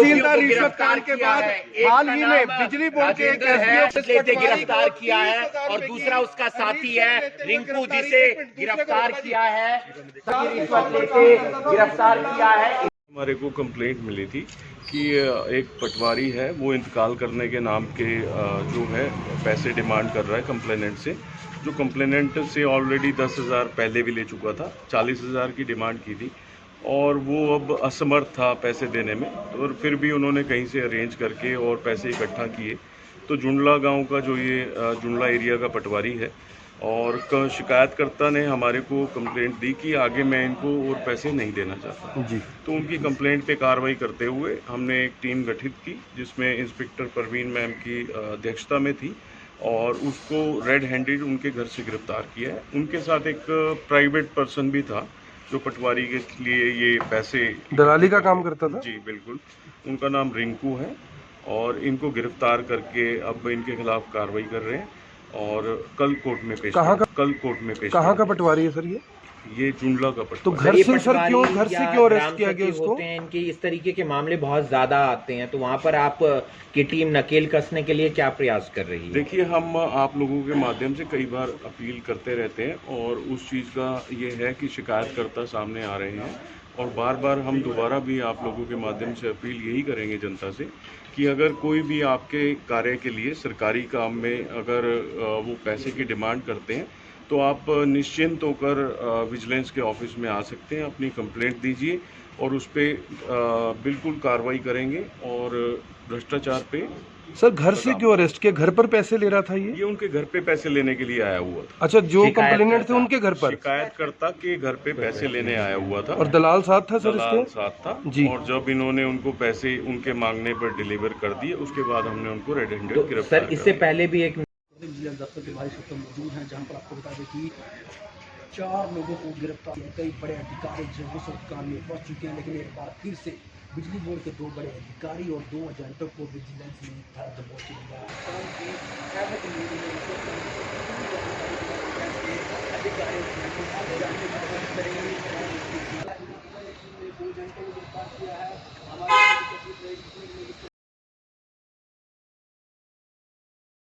तहसीलदार रिश्वत कांड के बाद हाल ही में बिजली बोर्ड के एक एसडीओ गिरफ्तार किया है और दूसरा उसका साथी है रिंकू जिसे गिरफ्तार किया है, रिश्वत लेके गिरफ्तार किया है। हमारे को कंप्लेंट मिली थी कि एक पटवारी है वो इंतकाल करने के नाम के जो है पैसे डिमांड कर रहा है कंप्लेनेंट से, जो कंप्लेनेंट से ऑलरेडी 10,000 पहले भी ले चुका था, 40,000 की डिमांड की थी और वो अब असमर्थ था पैसे देने में, और फिर भी उन्होंने कहीं से अरेंज करके और पैसे इकट्ठा किए। तो जुंडला गांव का जो ये जुंडला एरिया का पटवारी है और शिकायतकर्ता ने हमारे को कंप्लेंट दी कि आगे मैं इनको और पैसे नहीं देना चाहता जी। तो उनकी कंप्लेंट पे कार्रवाई करते हुए हमने एक टीम गठित की जिसमें इंस्पेक्टर परवीन मैम की अध्यक्षता में थी और उसको रेड हैंडेड उनके घर से गिरफ्तार किया है। उनके साथ एक प्राइवेट पर्सन भी था जो पटवारी के लिए ये पैसे दलाली का काम करता था जी बिल्कुल। उनका नाम रिंकू है और इनको गिरफ्तार करके अब इनके खिलाफ कार्रवाई कर रहे हैं और कल कोर्ट में पेश कहाँ का पटवारी है सर ये जुंडला का पटवारी। तो घर से क्यों अरेस्ट किया गया इसको? होते हैं इनके इस तरीके के मामले बहुत ज्यादा आते हैं, तो वहाँ पर आप की टीम नकेल कसने के लिए क्या प्रयास कर रही है? देखिए, हम आप लोगों के माध्यम से कई बार अपील करते रहते हैं और उस चीज़ का ये है कि शिकायतकर्ता सामने आ रहे हैं और बार बार हम दोबारा भी आप लोगों के माध्यम से अपील यही करेंगे जनता से कि अगर कोई भी आपके कार्य के लिए सरकारी काम में अगर वो पैसे की डिमांड करते हैं तो आप निश्चिंत होकर विजिलेंस के ऑफिस में आ सकते हैं, अपनी कंप्लेंट दीजिए और उस पर बिल्कुल कार्रवाई करेंगे। और भ्रष्टाचार पे सर घर से क्यों अरेस्ट किया? घर पर पैसे ले रहा था ये उनके घर पे पैसे लेने के लिए आया हुआ था। अच्छा, जो कंप्लेनेंट थे उनके घर पर शिकायतकर्ता के घर पे पैसे लेने आया हुआ था और दलाल साथ था सर? दलाल साथ था जी। और जब इन्होंने उनको पैसे उनके मांगने पर डिलीवर कर दिए उसके बाद हमने उनको रेड हैंडेड गिरफ्तार। सर इससे पहले भी एक जिला दफ्तर के बाहर सब मौजूद हैं जहां पर आपको बता दें कि 4 लोगों को गिरफ्तार किया। कई बड़े अधिकारी जो सरकार में फंस चुके हैं, लेकिन एक बार फिर से बिजली बोर्ड के 2 बड़े अधिकारी और 2 एजेंटों को विजिलेंस ने धर दबोच लिया।